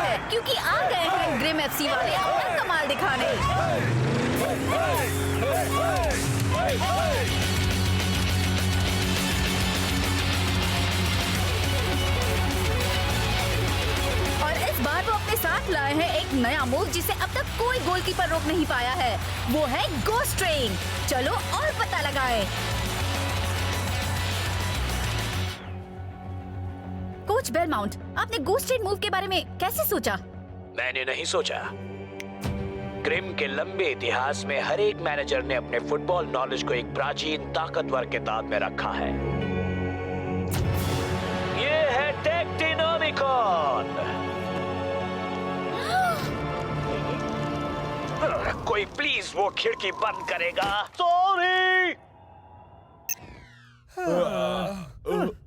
है क्योंकि आ गए हैं ग्रिम एफसी वाले अपना कमाल दिखाने। और इस बार वो अपने साथ लाए हैं एक नया मूव जिसे अब तक कोई गोलकीपर रोक नहीं पाया है। वो है गोस्ट ट्रेन। चलो और पता लगाएं। कोच बेलमाउंट, आपने गोस्ट ट्रेन मूव के बारे में कैसे सोचा? मैंने नहीं सोचा। ग्रिम के लंबे इतिहास में हर एक मैनेजर ने अपने फुटबॉल नॉलेज को एक प्राचीन ताकतवर किताब में रखा है। ये है टेक्टिनोमिकॉन। कोई प्लीज वो खिड़की बंद करेगा? सॉरी।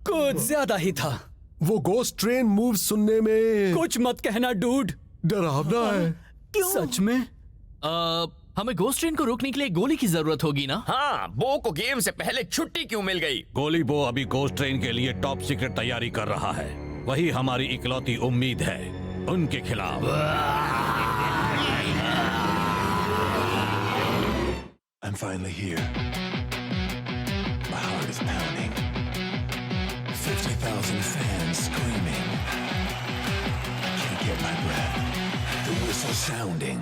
कुछ ज्यादा ही था। वो गोस्ट ट्रेन मूव सुनने में कुछ मत कहना डूड। डरावना है। क्यों? सच में? हमें गोस्ट ट्रेन को रोकने के लिए गोली की जरूरत होगी ना? हाँ, बो को गेम से पहले छुट्टी क्यों मिल गई? गोली बो अभी गोस्ट ट्रेन के लिए टॉप सीक्रेट तैयारी कर रहा है। वही हमारी इकलौती उम्मीद है उनके खिलाफ। I'm finally here. My heart is pounding. 50,000 fans screaming. I can't get my breath. The whistle sounding.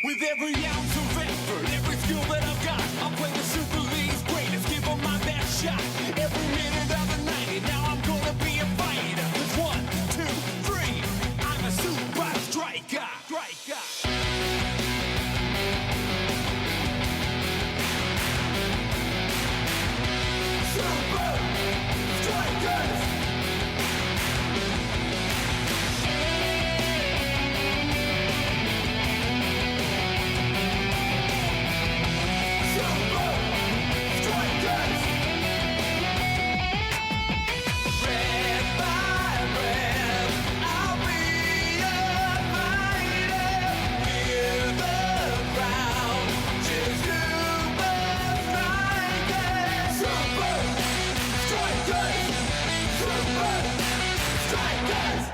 With every ounce of effort, every skill that I've got, I'll play the Super League's greatest, give 'em my best shot. Every minute of the night, and now I'm gonna be a fighter. It's 1, 2, 3. I'm a super striker. Super Strikers! Super Strikers! Red by red, I'll be a fighter. Hear the crowd cheer Super Strikers! Super Strikers! Super Strikers!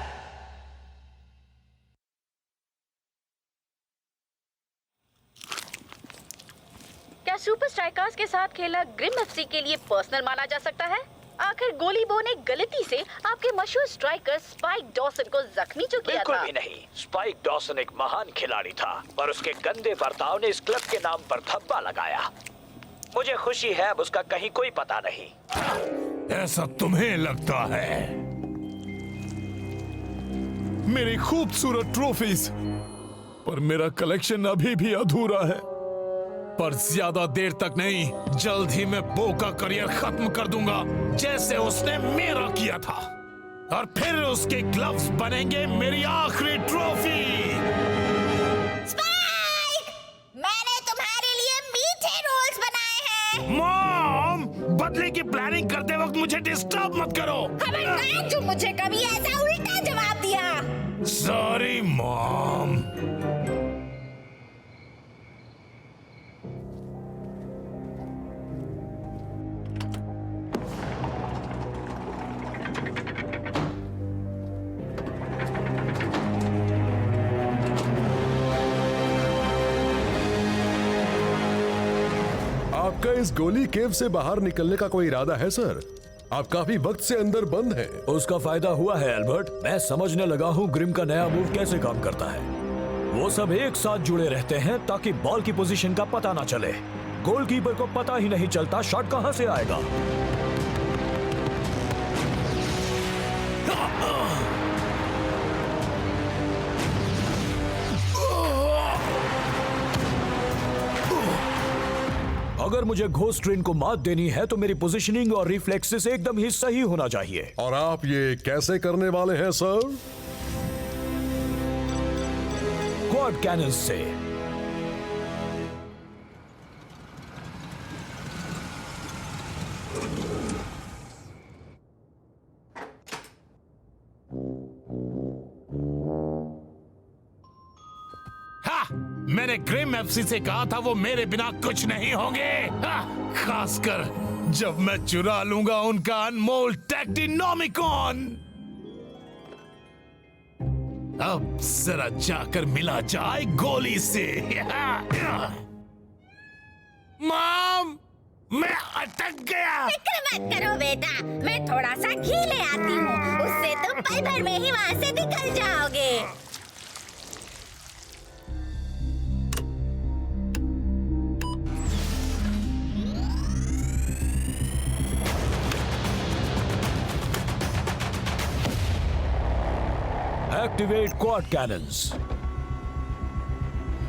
क्या super strikers के साथ खेला Grimm FC के लिए personal माना जा सकता है? आखिर गोली बो ने गलती से आपके मशहूर स्ट्राइकर स्पाइक डॉसन को जख्मी जो किया बिल्कुल था। भी नहीं। स्पाइक डॉसन एक महान खिलाड़ी था और उसके गंदे बर्ताव ने इस क्लब के नाम पर धब्बा लगाया। मुझे खुशी है अब उसका कहीं कोई पता नहीं। ऐसा तुम्हें लगता है? मेरी खूबसूरत ट्रॉफीज, पर मेरा कलेक्शन अभी भी अधूरा है। पर ज्यादा देर तक नहीं, जल्द ही मैं बो का करियर खत्म कर दूंगा जैसे उसने मेरा किया था। और फिर उसके ग्लव्स बनेंगे मेरी आखिरी ट्रॉफी। स्पाइक! मैंने तुम्हारे लिए मीठे रोल्स बनाए हैं। मॉम, बदले की प्लानिंग करते वक्त मुझे डिस्टर्ब मत करो। खबरदार जो मुझे कभी ऐसा उल्टा जवाब दिया। Sorry mom. आपका इस गोली केव से बाहर निकलने का कोई इरादा है सर? आप काफी वक्त से अंदर बंद हैं। उसका फायदा हुआ है एल्बर्ट। मैं समझने लगा हूँ ग्रिम का नया मूव कैसे काम करता है। वो सब एक साथ जुड़े रहते हैं ताकि बॉल की पोजीशन का पता ना चले। गोलकीपर को पता ही नहीं चलता शॉट कहां से आएगा। अगर मुझे घोस्ट ट्रेन को मात देनी है तो मेरी पोजीशनिंग और रिफ्लेक्सेस एकदम ही सही होना चाहिए। और आप ये कैसे करने वाले हैं सर? क्वाड कैनन्स से। मैंने ग्रिम एफसी से कहा था वो मेरे बिना कुछ नहीं होंगे। खासकर जब मैं चुरा लूंगा उनका अनमोल टेक्टिनोमिकॉन। अब जरा जाकर मिला जाए गोली से। मॉम, मैं अटक गया। फिक्र मत करो बेटा, मैं थोड़ा सा घी ले आती हूँ, उससे तुम पल भर में ही वहाँ से निकल जाओगे। Activate quad cannons.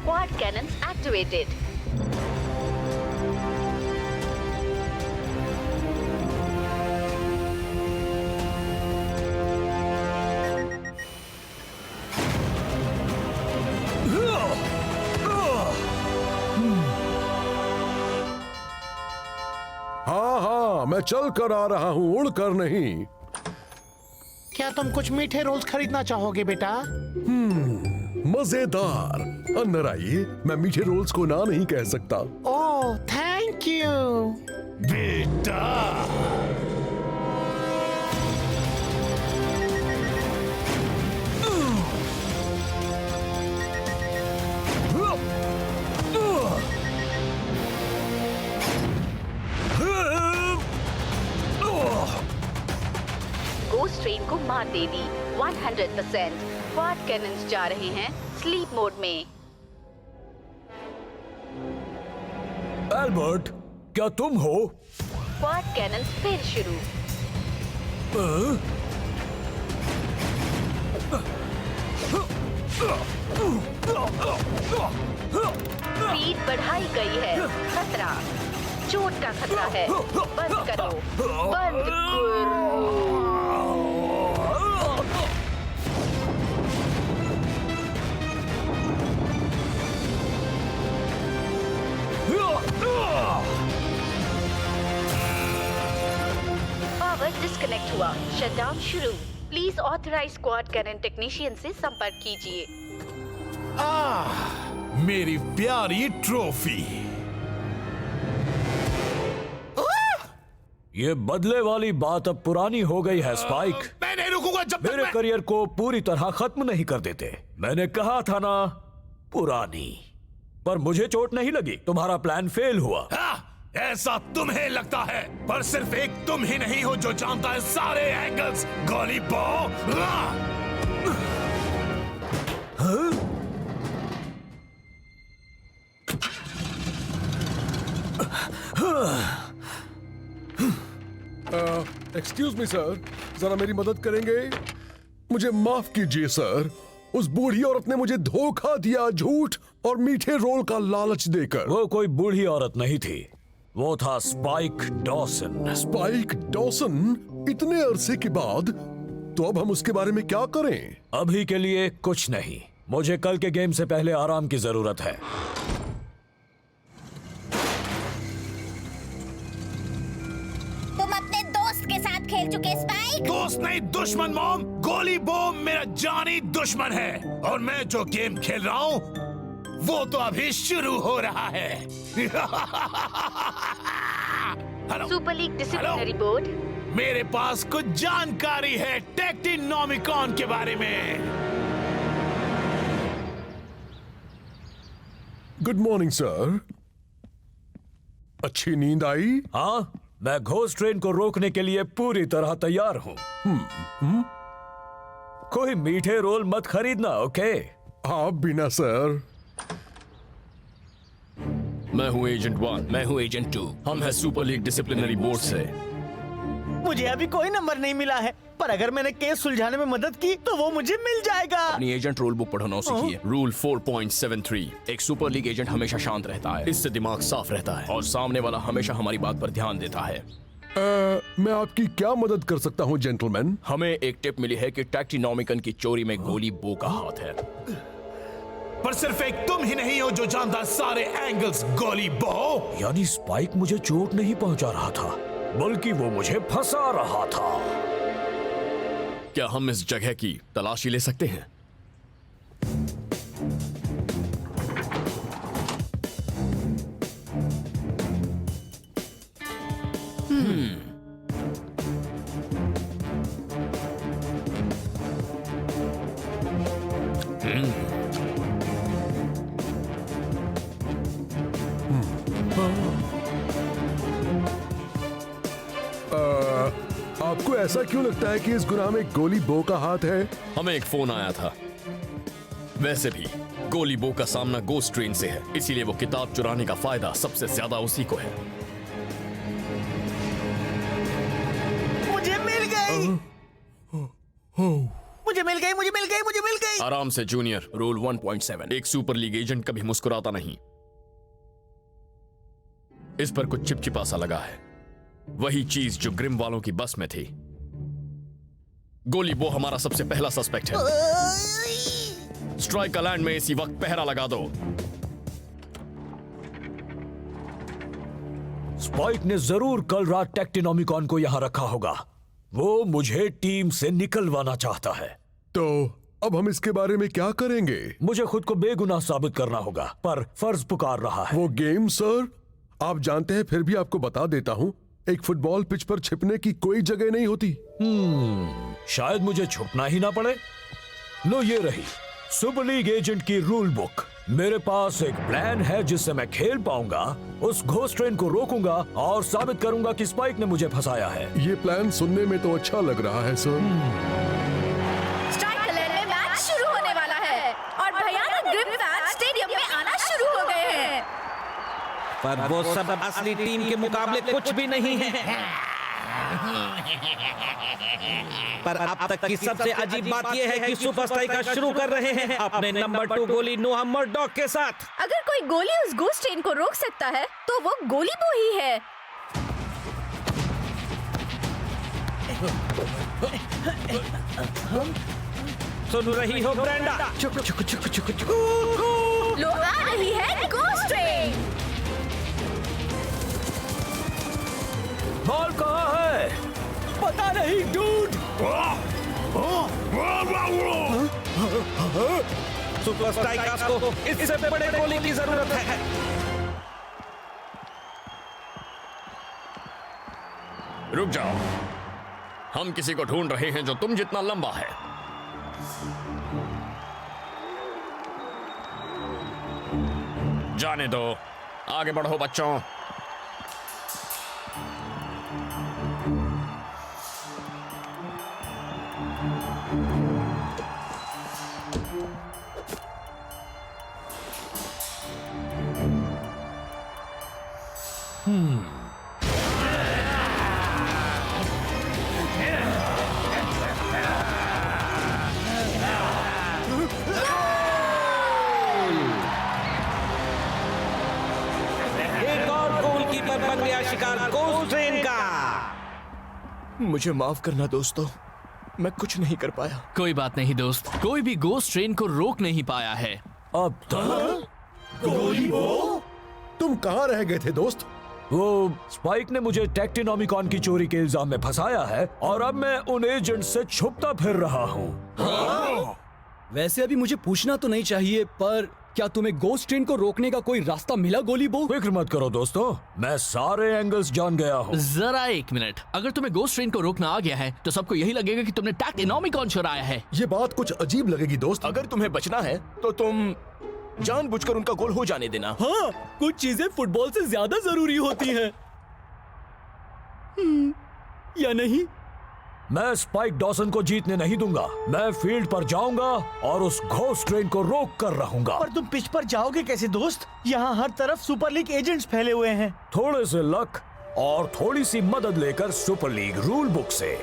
Quad cannons activated. हाँ हाँ, मैं चल कर आ रहा हूँ, उड़ कर नहीं। क्या तुम कुछ मीठे रोल्स खरीदना चाहोगे बेटा? मजेदार। अंदर आइए, मैं मीठे रोल्स को ना नहीं कह सकता। ओह, थैंक यू। बेटा, गोस्ट ट्रेन को मार देनी 100%। क्वाड कैनन्स जा रहे हैं स्लीप मोड में। एल्बर्ट, क्या तुम हो? क्वाड कैनन्स फिर शुरू। स्पीड बढ़ाई गई है। खतरा, चोट का खतरा है। बंद करो, बंद करो। पावर डिस्कनेक्ट हुआ। शटडाउन शुरू। Please authorise squad Canon technician से संपर्क कीजिए। मेरी प्यारी ट्रॉफी। ये बदले वाली बात अब पुरानी हो गई है स्पाइक। मैं नहीं रुकूंगा जब तक मेरे करियर को पूरी तरह खत्म नहीं कर देते। मैंने कहा था ना, पुरानी। पर मुझे चोट नहीं लगी, तुम्हारा प्लान फेल हुआ। ऐसा तुम्हें लगता है, पर सिर्फ एक तुम ही नहीं हो जो जानता है सारे एंगल्स। गोली बो। एक्सक्यूज मी सर, जरा मेरी मदद करेंगे? मुझे माफ कीजिए सर, उस बूढ़ी औरत ने मुझे धोखा दिया, झूठ और मीठे रोल का लालच देकर। वो कोई बूढ़ी औरत नहीं थी, वो था स्पाइक डॉसन। Spike Dawson? इतने अरसे के बाद? तो अब हम उसके बारे में क्या करें? अभी के लिए कुछ नहीं, मुझे कल के गेम से पहले आराम की जरूरत है। तुम अपने दोस्त के साथ खेल चुके स्पाइक? दोस्त नहीं, दुश्मन मॉम। गोली बॉम मेरा जानी दुश्मन है, और मैं जो गेम खेल रहा हूँ वो तो अभी शुरू हो रहा है। Hello, super league disciplinary board. मेरे पास कुछ जानकारी है टेक्टिनोमिकॉन के बारे में। Good morning sir. अच्छी नींद आई? हाँ, मैं घोस्ट ट्रेन को रोकने के लिए पूरी तरह तैयार हूँ। कोई मीठे रोल मत खरीदना, ओके? हाँ, बिना सर। मैं हूँ एजेंट 1। मैं हूँ एजेंट 2। हम हैं सुपर लीग डिसिप्लिनरी बोर्ड से। मुझे अभी कोई नंबर नहीं मिला है, पर अगर मैंने केस सुलझाने में मदद की तो वो मुझे मिल जाएगा। अपनी एजेंट रूल बुक पढ़ना सीखिए। रूल 4.73। एक सुपर लीग एजेंट हमेशा शांत रहता है, इससे दिमाग साफ रहता है और सामने वाला हमेशा हमारी बात पर ध्यान देता है। मैं आपकी क्या मदद कर सकता हूँ जेंटलमैन? हमें एक टिप मिली है कि टेक्टिनोमिकन की चोरी में गोली बो का हाथ है। पर सिर्फ एक तुम ही नहीं हो जो जानता सारे एंगल्स। गोली बो। यानी स्पाइक मुझे चोट नहीं पहुंचा रहा था, बल्कि वो मुझे फंसा रहा था। क्या हम इस जगह की तलाशी ले सकते हैं? आपको ऐसा क्यों लगता है कि इस गुनाह में गोली बो का हाथ है? हमें एक फोन आया था। वैसे भी गोली बो का सामना गोस्ट ट्रेन से है, इसीलिए वो किताब चुराने का फायदा सबसे ज्यादा उसी को है। मुझे मिल गई, मुझे मिल गई, मुझे मिल गई, मुझे मिल गई। आराम से जूनियर। रूल 1.7, एक सुपर लीग एजेंट कभी मुस्कुराता नहीं। इस पर कुछ चिपचिपा सा लगा है, वही चीज जो ग्रिम वालों की बस में थी। गोली बो हमारा सबसे पहला सस्पेक्ट है। स्ट्राइक लैंड में इसी वक्त पहरा लगा दो। स्पाइक ने जरूर कल रात टेक्टिनोमिकॉन को यहां रखा होगा। वो मुझे टीम से निकलवाना चाहता है। तो अब हम इसके बारे में क्या करेंगे? मुझे खुद को बेगुनाह साबित करना होगा, पर फर्ज पुकार रहा है। वो गेम सर, आप जानते हैं, फिर भी आपको बता देता हूं, एक फुटबॉल पिच पर छिपने की कोई जगह नहीं होती। शायद मुझे छुपना ही ना पड़े। लो ये रही सुपर लीग एजेंट की रूल बुक। मेरे पास एक प्लान है जिससे मैं खेल पाऊंगा, उस घोस्ट ट्रेन को रोकूंगा और साबित करूंगा कि स्पाइक ने मुझे फंसाया है। ये प्लान सुनने में तो अच्छा लग रहा है सर। स्ट्राइक लैंड में मैच शुरू होने वाला है और भयानक ग्रिम फैन स्टेडियम में आना शुरू हो गए हैं। पर वो सब असली टीम के मुकाबले कुछ भी नहीं है। पर अब तक की सबसे अजीब बात यह है कि सुपर स्ट्राइकर शुरू कर रहे हैं अपने नंबर 2 गोली नोआ मर्डॉक के साथ। अगर कोई गोली उस घोस्ट ट्रेन को रोक सकता है तो वो गोली बो ही है। सुन रही हो ब्रेंडा? चुक चुक चुक चुक चुक। लो आ रही है घोस्ट ट्रेन। बॉल कहाँ है? पता नहीं डूड। सुपर स्ट्राइकर्स को इससे बड़े गोली की जरूरत है। रुक जाओ, हम किसी को ढूंढ रहे हैं जो तुम जितना लंबा है। जाने दो, आगे बढ़ो बच्चों। एक और गोलकीपर बन गया शिकार गोस्ट ट्रेन का। मुझे माफ करना दोस्तों, मैं कुछ नहीं कर पाया। कोई बात नहीं दोस्त, कोई भी गोस्ट ट्रेन को रोक नहीं पाया है अब तक। गोली बो, तुम कहाँ रह गए थे दोस्त? वो स्पाइक ने मुझे टेक्टिनोमिकॉन की चोरी के इल्जाम में फंसाया है और अब मैं उन एजेंट से छुपता फिर रहा हूँ। वैसे अभी मुझे पूछना तो नहीं चाहिए, पर क्या तुम्हें गोस्ट ट्रेन को रोकने का कोई रास्ता मिला गोली बो? फिक्र मत करो दोस्तों, मैं सारे एंगल्स जान गया हूँ। जरा एक मिनट, अगर तुम्हें गोस्ट ट्रेन को रोकना आ गया है तो सबको यही लगेगा कि तुमने टेक्टिनोमिकॉन चुराया है। ये बात कुछ अजीब लगेगी दोस्त। अगर तुम्हें बचना है तो तुम जानबूझकर उनका गोल हो जाने देना। हाँ, कुछ चीजें फुटबॉल से ज्यादा जरूरी होती हैं। या नहीं? मैं स्पाइक डॉसन को जीतने नहीं दूंगा। मैं फील्ड पर जाऊंगा और उस घोस्ट ट्रेन को रोक कर रहूंगा। पर तुम पिच पर जाओगे कैसे दोस्त? यहाँ हर तरफ सुपर लीग एजेंट्स फैले हुए हैं। थोड़े से लक और थोड़ी सी मदद लेकर सुपर लीग रूल बुक से।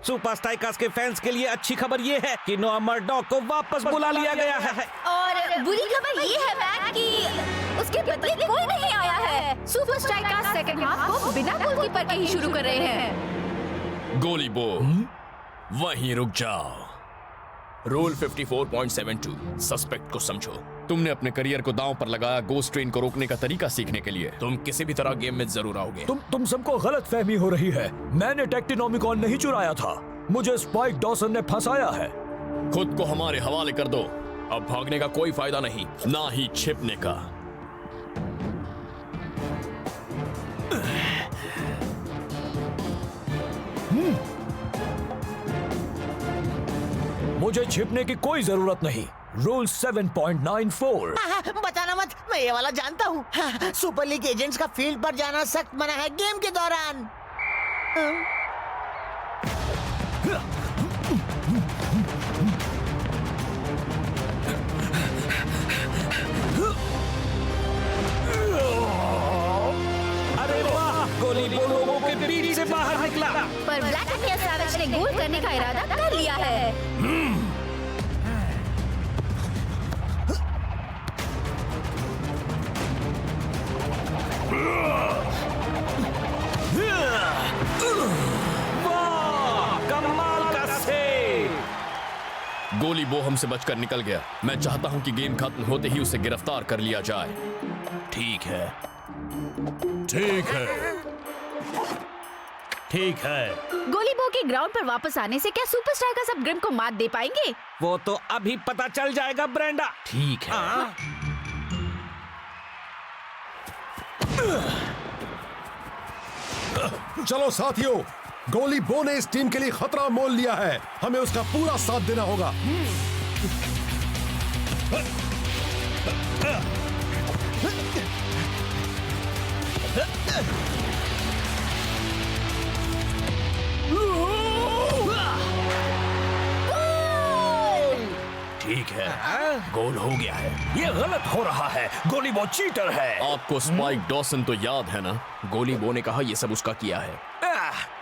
सुपर स्ट्राइकर्स के फैंस के लिए अच्छी खबर ये है कि नोआ मर्डॉक को वापस बुला लिया गया है। और बुरी खबर ये है मैक कि उसके बदले कोई नहीं आया है। सुपर स्ट्राइकर्स सेकंड हाफ को बिना गोलकीपर के ही शुरू कर रहे हैं। गोली बो, वहीं रुक जाओ। रूल 54.72, सस्पेक्ट को समझो। तुमने अपने करियर को दांव पर लगाया गोस्ट ट्रेन को रोकने का तरीका सीखने के लिए। तुम किसी भी तरह गेम में जरूर आओगे। तुम सबको गलत फहमी हो रही है। मैंने टेक्टिनोमिकॉन नहीं चुराया था, मुझे स्पाइक डॉसन ने फंसाया है। खुद को हमारे हवाले कर दो। अब भागने का कोई फायदा नहीं, ना ही छिपने का। मुझे छिपने की कोई जरूरत नहीं। रूल 7.94। बताना मत, मैं ये वाला जानता हूँ। सुपर लीग एजेंट्स का फील्ड पर जाना सख्त मना है गेम के दौरान। अरे वाह, गोली बो लोगों के बीच से बाहर निकला। पर व्लादिमीर सैविच ने गोल करने का इरादा कर लिया है। कमाल का सेव। गोली बो हमसे बचकर निकल गया। मैं चाहता हूं कि गेम खत्म होते ही उसे गिरफ्तार कर लिया जाए। ठीक है, ठीक है, ठीक है। गोली बो के ग्राउंड पर वापस आने से क्या सुपर स्ट्राइकर्स अब ग्रिम को मात दे पाएंगे? वो तो अभी पता चल जाएगा ब्रेंडा। ठीक है। चलो साथियों, गोली बो ने इस टीम के लिए खतरा मोल लिया है। हमें उसका पूरा साथ देना होगा। ठीक है, गोल हो गया है। ये गलत हो रहा है, गोली बो चीटर है। आपको स्पाइक डॉसन तो याद है ना? गोली बो ने कहा ये सब उसका किया है।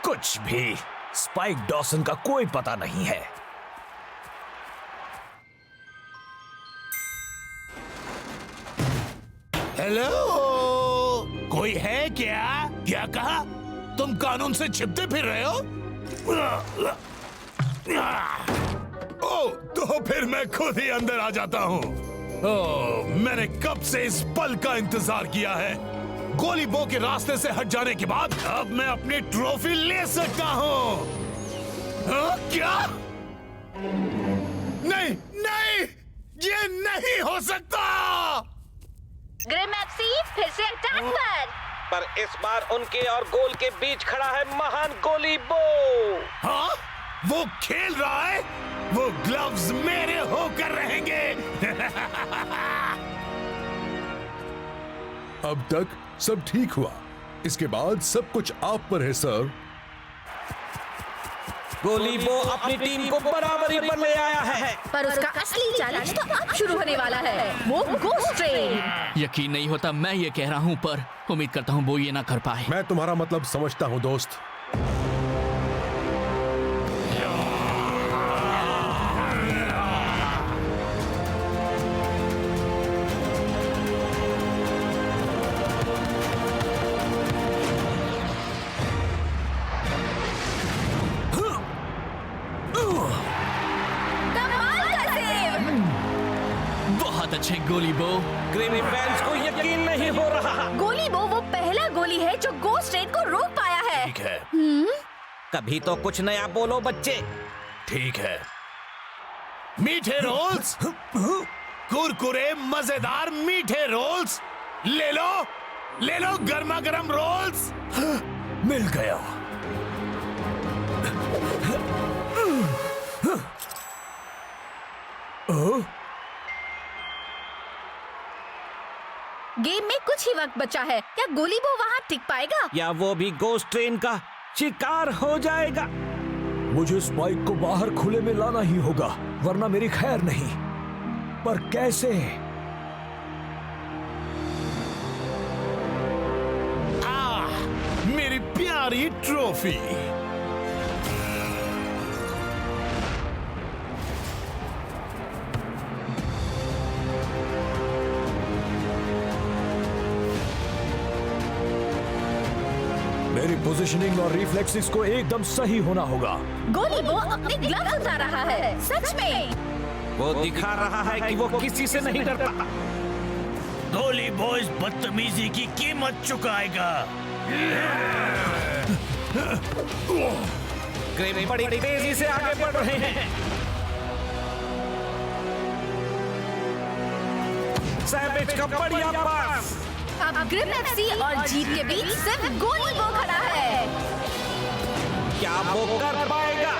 कुछ भी, स्पाइक डॉसन का कोई पता नहीं है। हेलो, कोई है क्या? क्या कहा? तुम कानून से छिपते फिर रहे हो? ओ, तो फिर मैं खुद ही अंदर आ जाता हूँ। मैंने कब से इस पल का इंतजार किया है। गोली बो के रास्ते से हट जाने के बाद अब मैं अपनी ट्रॉफी ले सकता हूँ। क्या? नहीं, नहीं, ये नहीं हो सकता। ग्रिम एफसी फिर से अटैक पर इस बार उनके और गोल के बीच खड़ा है महान गोली बो। हाँ? वो खेल रहा है? वो ग्लव्स मेरे होकर रहेंगे। अब तक सब ठीक हुआ, इसके बाद सब कुछ आप पर है सर। गोली बो अपनी टीम को बराबरी पर ले आया है। पर उसका असली चैलेंज तो अब शुरू होने वाला है, वो गोस्ट ट्रेन। यकीन नहीं होता मैं ये कह रहा हूँ, पर उम्मीद करता हूँ वो ये ना कर पाए। मैं तुम्हारा मतलब समझता हूँ दोस्त। बहुत अच्छे गोली बो। ग्रेमी फैंस को यकीन नहीं हो रहा। गोली बो वो पहला गोली है जो गोस्ट ट्रेन को रोक पाया है। ठीक है, कभी तो कुछ नया बोलो बच्चे। ठीक है। मीठे रोल्स, कुरकुरे मजेदार मीठे रोल्स, ले लो, ले लो गर्मा गर्म रोल्स। मिल गया। गेम में कुछ ही वक्त बचा है, क्या गोली बो वहाँ टिक पाएगा? या वो भी गोस्ट ट्रेन का शिकार हो जाएगा? मुझे स्पाइक को बाहर खुले में लाना ही होगा, वरना मेरी खैर नहीं। पर कैसे? मेरी प्यारी ट्रॉफी। मेरी पोजीशनिंग और रिफ्लेक्सेस को एकदम सही होना होगा। गोली बो अपने ग्लव्स उतार रहा है, सच में। वो दिखा रहा है कि वो किसी से नहीं डरता। गोली बो इस बदतमीजी की कीमत चुकाएगा। ग्रेमी बड़ी तेजी से आगे बढ़ रहे हैं। सैविच का बढ़िया पास। अब ग्रिम एफसी और जीत के बीच सिर्फ गोली बो खड़ा है। क्या वो कर पाएगा?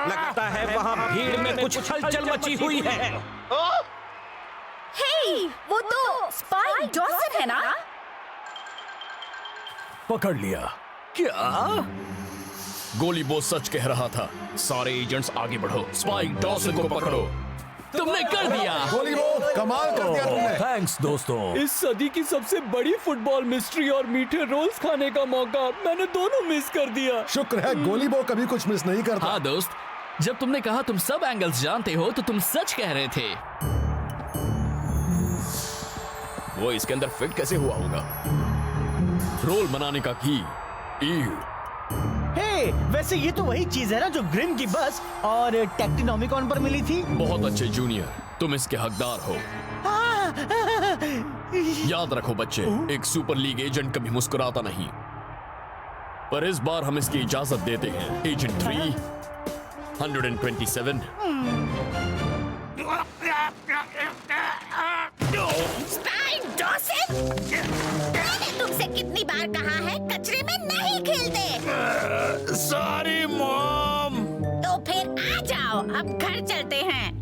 लगता है वहाँ भीड़ में कुछ हलचल मची हुई है। हे, वो तो स्पाइक डॉसन है ना? पकड़ लिया। क्या? गोली बॉस सच कह रहा था। सारे एजेंट्स आगे बढ़ो, स्पाइक डॉसन को पकड़ो। तुमने कर दिया। गोली वो कमाल कर दिया तुमने। थैंक्स दोस्तों। इस सदी की सबसे बड़ी फुटबॉल मिस्ट्री और मीठे रोल्स खाने का मौका मैंने दोनों मिस कर दिया। शुक्र है गोली बो कभी कुछ मिस नहीं करता। हाँ दोस्त, जब तुमने कहा तुम सब एंगल्स जानते हो तो तुम सच कह रहे थे। वो इसके अंदर फिट कैसे हुआ होगा? रोल बनाने का की। हे, वैसे ये तो वही चीज है ना जो ग्रिम की बस और टेक्टिनोमिकॉन पर मिली थी। बहुत अच्छे जूनियर, तुम इसके हकदार हो। याद रखो बच्चे, एक सुपर लीग एजेंट कभी मुस्कुराता नहीं, पर इस बार हम इसकी इजाजत देते हैं। एजेंट 327। स्पाइक डॉसन, मैंने तुमसे कितनी बार कहा है कचरे में नहीं खेलते। Sorry mom. तो फिर आ जाओ, अब घर चलते हैं।